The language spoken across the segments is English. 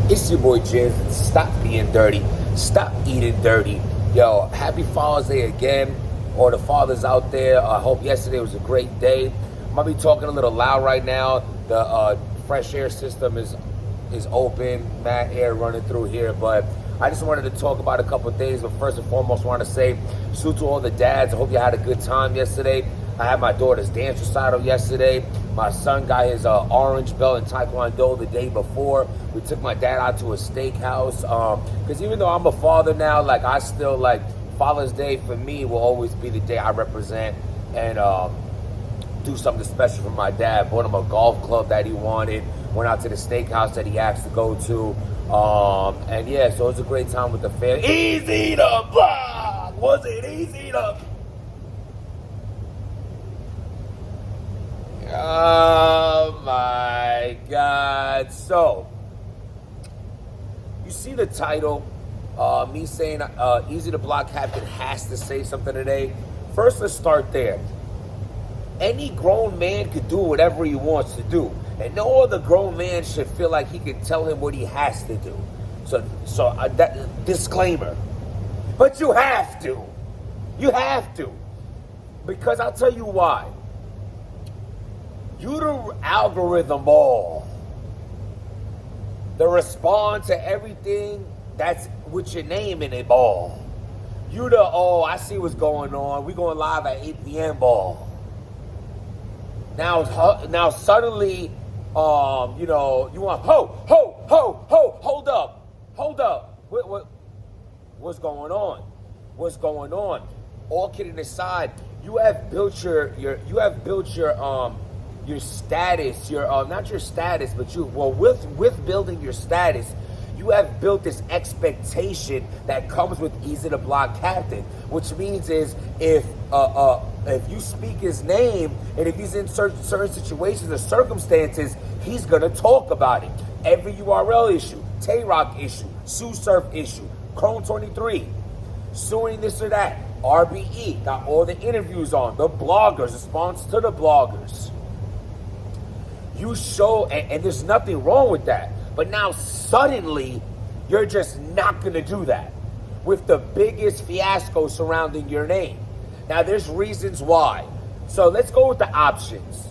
It's your boy Jizz. Stop being dirty. Stop eating dirty. Yo, happy Father's Day again. All the fathers out there, I hope yesterday was a great day. I might be talking a little loud right now. The fresh air system is open, mad air running through here, but I just wanted to talk about a couple things. But first and foremost, I want to say salute to all the dads. I hope you had a good time yesterday. I had my daughter's dance recital yesterday. My son got his orange belt in Taekwondo the day before. We took my dad out to a steakhouse. Because even though I'm a father now, like I still like Father's Day for me will always be the day I represent and do something special for my dad. Bought him a golf club that he wanted. Went out to the steakhouse that he asked to go to. And yeah, so it was a great time with the family. Easy to block! Was it easy to... Oh my God. So, you see the title, me saying Eazy the Block Captain has to say something today. First, let's start there. Any grown man could do whatever he wants to do. And no other grown man should feel like he can tell him what he has to do. So that disclaimer. But you have to. You have to. Because I'll tell you why. You the algorithm all. The respond to everything that's with your name in it ball. You the, oh, I see what's going on. We going live at 8 p.m. ball. Now suddenly, you know, you want, hold up. What's going on? What's going on? All kidding aside, you have built your status, not your status, but with building your status, you have built this expectation that comes with Eazy the Block Captain, which means is if you speak his name and if he's in certain situations or circumstances, he's gonna talk about it. Every URL issue, Tay-Rock issue, Sue Surf issue, Chrome 23, suing this or that, RBE, got all the interviews on, the bloggers, response to the bloggers. You show, and there's nothing wrong with that. But now suddenly, you're just not going to do that with the biggest fiasco surrounding your name. Now, there's reasons why. So let's go with the options.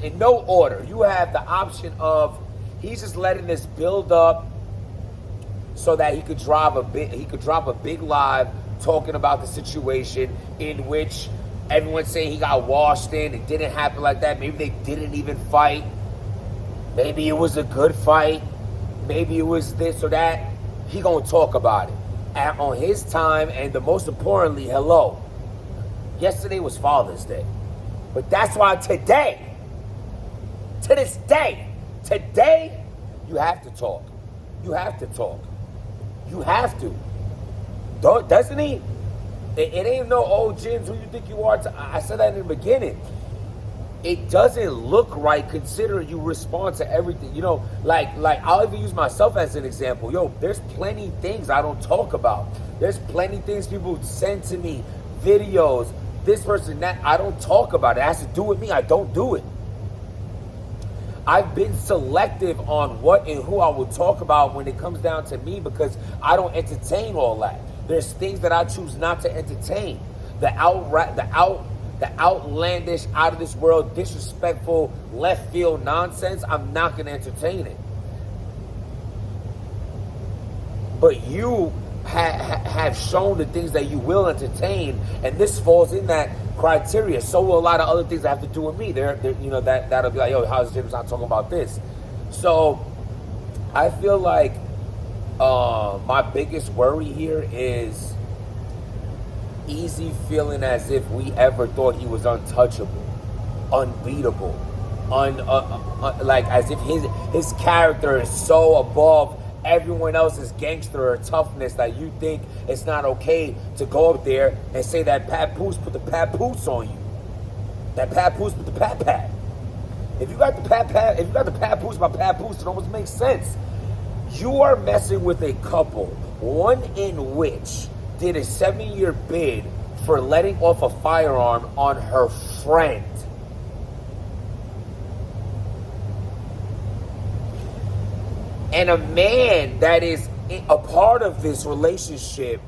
In no order. You have the option of he's just letting this build up so that he could drop a big live talking about the situation in which everyone's saying he got washed in. It didn't happen like that. Maybe they didn't even fight. Maybe it was a good fight. Maybe it was this or that. He gonna talk about it on his time. And the most importantly, hello. Yesterday was Father's Day. But that's why today, to this day, today, you have to talk. You have to talk. You have to. Doesn't he? It ain't no old Jins who you think you are. I said that in the beginning. It doesn't look right considering you respond to everything. You know, like I'll even use myself as an example. Yo, there's plenty things I don't talk about. There's plenty things people send to me, videos, this person, that. I don't talk about it. It has to do with me. I don't do it. I've been selective on what and who I will talk about when it comes down to me because I don't entertain all that. There's things that I choose not to entertain. The outlandish, out of this world, disrespectful, left field nonsense, I'm not going to entertain it. But you have shown the things that you will entertain, and this falls in that criteria. So will a lot of other things that have to do with me. They're you know, that'll be like, yo, how's Jim's not talking about this? So I feel like my biggest worry here is Eazy feeling as if we ever thought he was untouchable, unbeatable, like as if his character is so above everyone else's gangster or toughness that you think it's not okay to go up there and say that papoose put the papoose on you. That papoose put the pat. If you got the if you got the papoose by papoose, it almost makes sense. You are messing with a couple, one in which did a 7-year bid for letting off a firearm on her friend. And a man that is a part of this relationship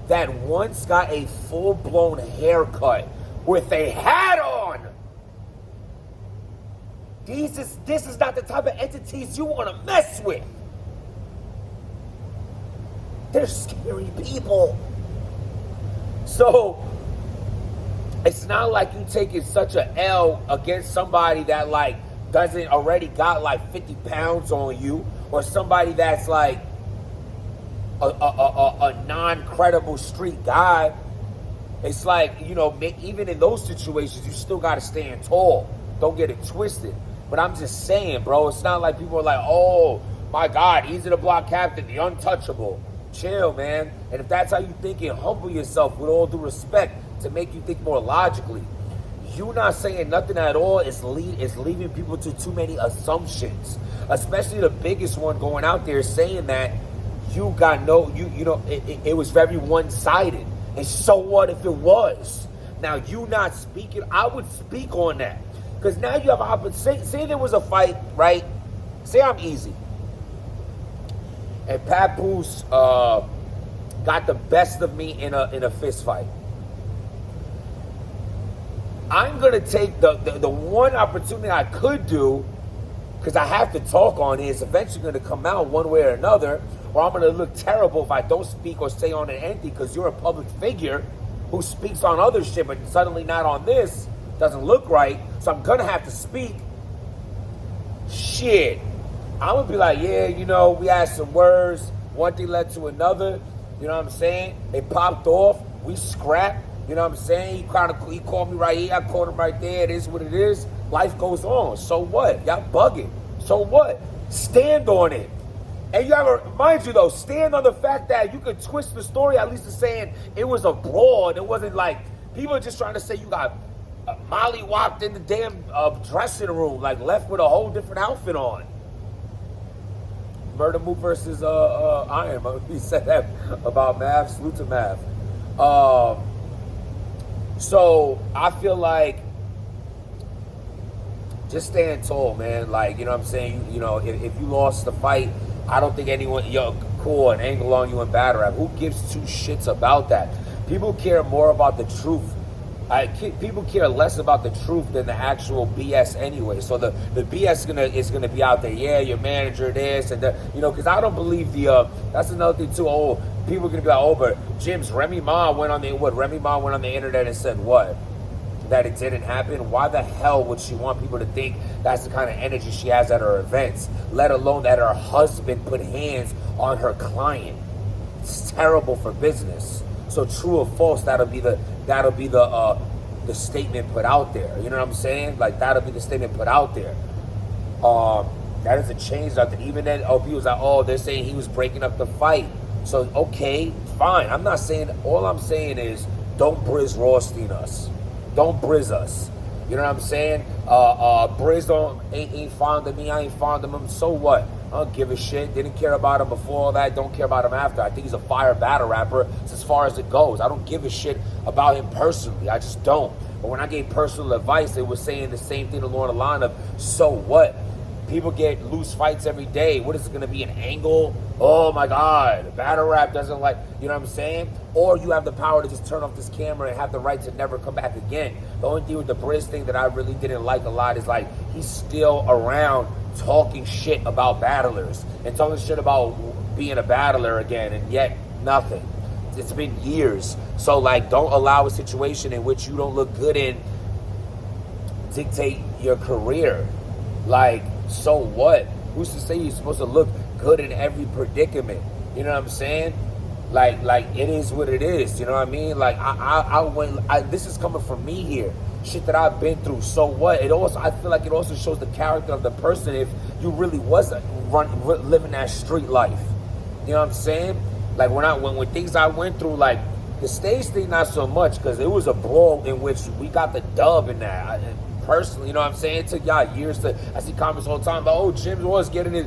that once got a full-blown haircut with a hat on. This is not the type of entities you want to mess with. They're scary people. So it's not like you taking such a L against somebody that like doesn't already got like 50 pounds on you, or somebody that's like a non-credible street guy. It's like, you know, even in those situations, you still got to stand tall. Don't get it twisted. But I'm just saying, bro, it's not like people are like, oh, my God, Eazy the Block Captain, the untouchable. Chill, man. And if that's how you think it, humble yourself with all due respect to make you think more logically. You not saying nothing at all is leaving people to too many assumptions. Especially the biggest one going out there saying that you got no, you know, it was very one-sided. And so what if it was? Now, you not speaking, I would speak on that. Because now you have an opportunity. Say there was a fight, right? Say I'm Eazy. And Papoose got the best of me in a fist fight. I'm going to take the one opportunity I could do, because I have to talk on it, it's eventually going to come out one way or another, or I'm going to look terrible if I don't speak or say on it anything, because you're a public figure who speaks on other shit, but suddenly not on this. Doesn't look right, so I'm going to have to speak. Shit. I'm going to be like, yeah, you know, we had some words. One thing led to another. You know what I'm saying? It popped off. We scrapped. You know what I'm saying? He called me right here. I called him right there. It is what it is. Life goes on. So what? Y'all bugging. So what? Stand on it. And you have to mind you, though, stand on the fact that you could twist the story, at least to saying it was a brawl. It wasn't like people are just trying to say you got Molly walked in the damn dressing room, like left with a whole different outfit on. Murder Mook versus Iron. He said that about Mav. Salute to Mav. So I feel like just stand tall, man. Like, you know what I'm saying? You know, if you lost the fight, I don't think anyone, cool, an angle on you in battle rap. Who gives two shits about that? People care more about the truth. People care less about the truth than the actual BS anyway. So the BS is gonna be out there. Yeah, your manager this and that. You know, because I don't believe that's another thing too. Oh, people are gonna be like, oh, but Remy Ma went on the internet and said what? That it didn't happen. Why the hell would she want people to think that's the kind of energy she has at her events? Let alone that her husband put hands on her client. It's terrible for business. So true or false, that'll be the statement put out there. You know what I'm saying? Like, that'll be the statement put out there. That doesn't change nothing. Even then, people's like, they're saying he was breaking up the fight. So okay, fine. I'm not saying. All I'm saying is, don't brizz Rothstein us. Don't brizz us. You know what I'm saying? Brizz ain't fond of me. I ain't fond of him. So what? I don't give a shit. Didn't care about him before all that. Don't care about him after. I think he's a fire battle rapper as far as it goes. I don't give a shit about him personally. I just don't. But when I gave personal advice, it was saying the same thing along the line of, so what? People get loose fights every day. What is it going to be, an angle? Oh my God, battle rap doesn't like, you know what I'm saying? Or you have the power to just turn off this camera and have the right to never come back again. The only thing with the Brizz thing that I really didn't like a lot is like, he's still around talking shit about battlers and talking shit about being a battler again, and yet nothing. It's been years. So like, don't allow a situation in which you don't look good in dictate your career. Like, so what? Who's to say you're supposed to look good in every predicament? You know what I'm saying? Like it is what it is. You know what I mean? Like this is coming from me here. Shit that I've been through. So what? I feel like it also shows the character of the person if you really wasn't living that street life. You know what I'm saying? Like when things I went through, like the stage thing, not so much, because it was a brawl in which we got the dub in that. Personally, you know what I'm saying? It took y'all years to, I see comments all the time about, Jim was getting it.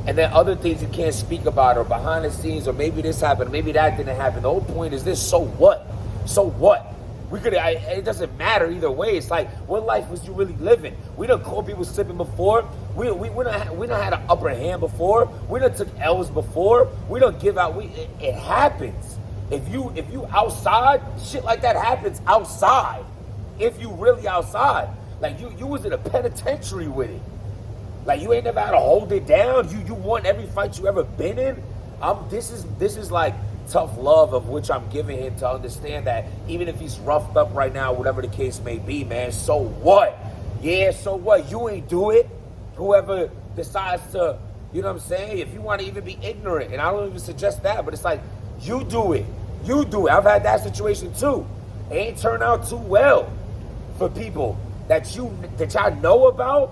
And then other things you can't speak about, or behind the scenes, or maybe this happened, maybe that didn't happen. The whole point is this, so what? So what? It doesn't matter either way. It's like, what life was you really living? We done caught people slipping before. We done had an upper hand before. We done took L's before. We don't give out. It happens. If you outside, shit like that happens outside. If you really outside, like you was in a penitentiary with it. Like, you ain't never had to hold it down. You won every fight you ever been in. This is like tough love of which I'm giving him to understand that even if he's roughed up right now, whatever the case may be, man, so what? Yeah, so what? You ain't do it. Whoever decides to, you know what I'm saying? If you want to even be ignorant, and I don't even suggest that, but it's like, you do it. You do it. I've had that situation too. It ain't turned out too well for people that y'all know about,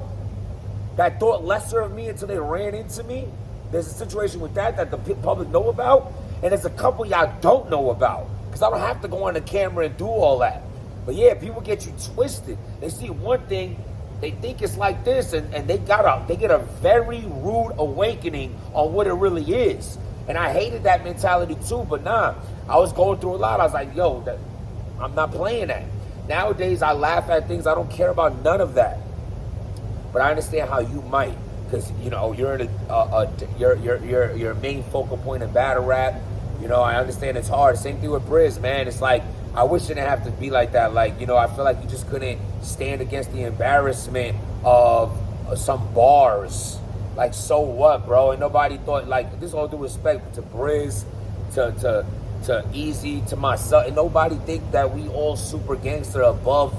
that thought lesser of me until they ran into me. There's a situation with that the public know about, and there's a couple y'all don't know about, because I don't have to go on the camera and do all that. But yeah, people get you twisted. They see one thing, they think it's like this, and they get a very rude awakening on what it really is. And I hated that mentality too, but nah, I was going through a lot. I was like, yo, I'm not playing that. Nowadays, I laugh at things. I don't care about none of that. But I understand how you might, because you know you're in your main focal point in battle rap. You know, I understand it's hard. Same thing with brizz, man. It's like, I wish it didn't have to be like that. Like, you know, I feel like you just couldn't stand against the embarrassment of some bars. Like, so what, bro? And nobody thought, like, this all due respect to brizz, to Eazy, to myself, and nobody think that we all super gangster above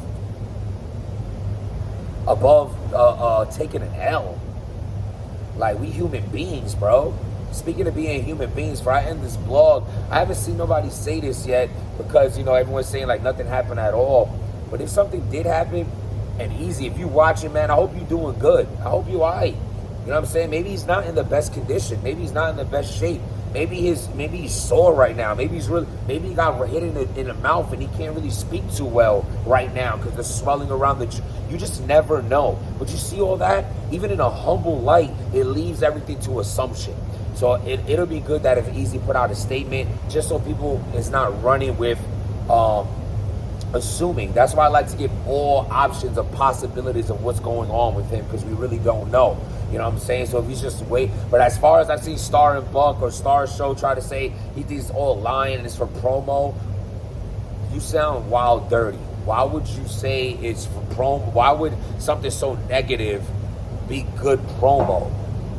taking an L. Like, we human beings, bro. Speaking of being human beings, before I end this blog, I haven't seen nobody say this yet, because, you know, everyone's saying like nothing happened at all. But if something did happen, and Eazy, if you watching, man, I hope you're doing good. I hope you alright. You know what I'm saying? Maybe he's not in the best condition. Maybe he's not in the best shape. Maybe he's sore right now. Maybe he got hit in the mouth and he can't really speak too well right now because the swelling around you just never know. But you see all that, even in a humble light, it leaves everything to assumption. So it'll be good that if Eazy put out a statement, just so people is not running with assuming. That's why I like to give all options of possibilities of what's going on with him, because we really don't know. You know what I'm saying? So if he's just wait. But as far as I've seen Star and Buck or Star Show try to say he thinks it's all lying and it's for promo, you sound wild dirty. Why would you say it's for promo? Why would something so negative be good promo?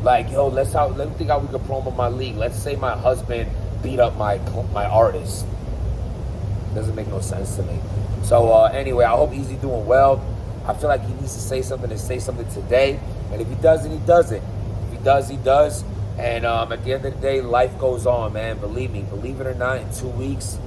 Like, yo, let me think how we could promo my league. Let's say my husband beat up my artist. Doesn't make no sense to me. So anyway, I hope Eazy doing well. I feel like he needs to say something today. And if he doesn't, he doesn't. If he does, he does. And at the end of the day, life goes on, man. Believe me. Believe it or not, in 2 weeks,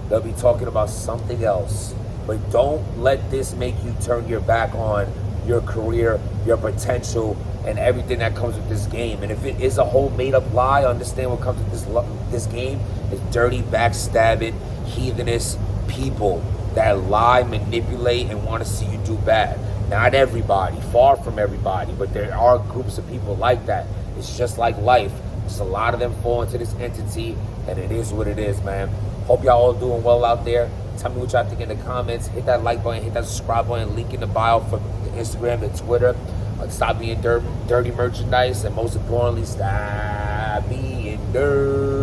they'll be talking about something else. But don't let this make you turn your back on your career, your potential, and everything that comes with this game. And if it is a whole made-up lie, understand what comes with this game is dirty, backstabbing, heathenish people that lie, manipulate, and want to see you do bad. Not everybody, far from everybody, but there are groups of people like that. It's just like life. Just a lot of them fall into this entity, and it is what it is, man. Hope y'all all doing well out there. Tell me what y'all think in the comments. Hit that like button, hit that subscribe button, link in the bio for the Instagram and Twitter. Stop being dirty merchandise, and most importantly, stop being dirty.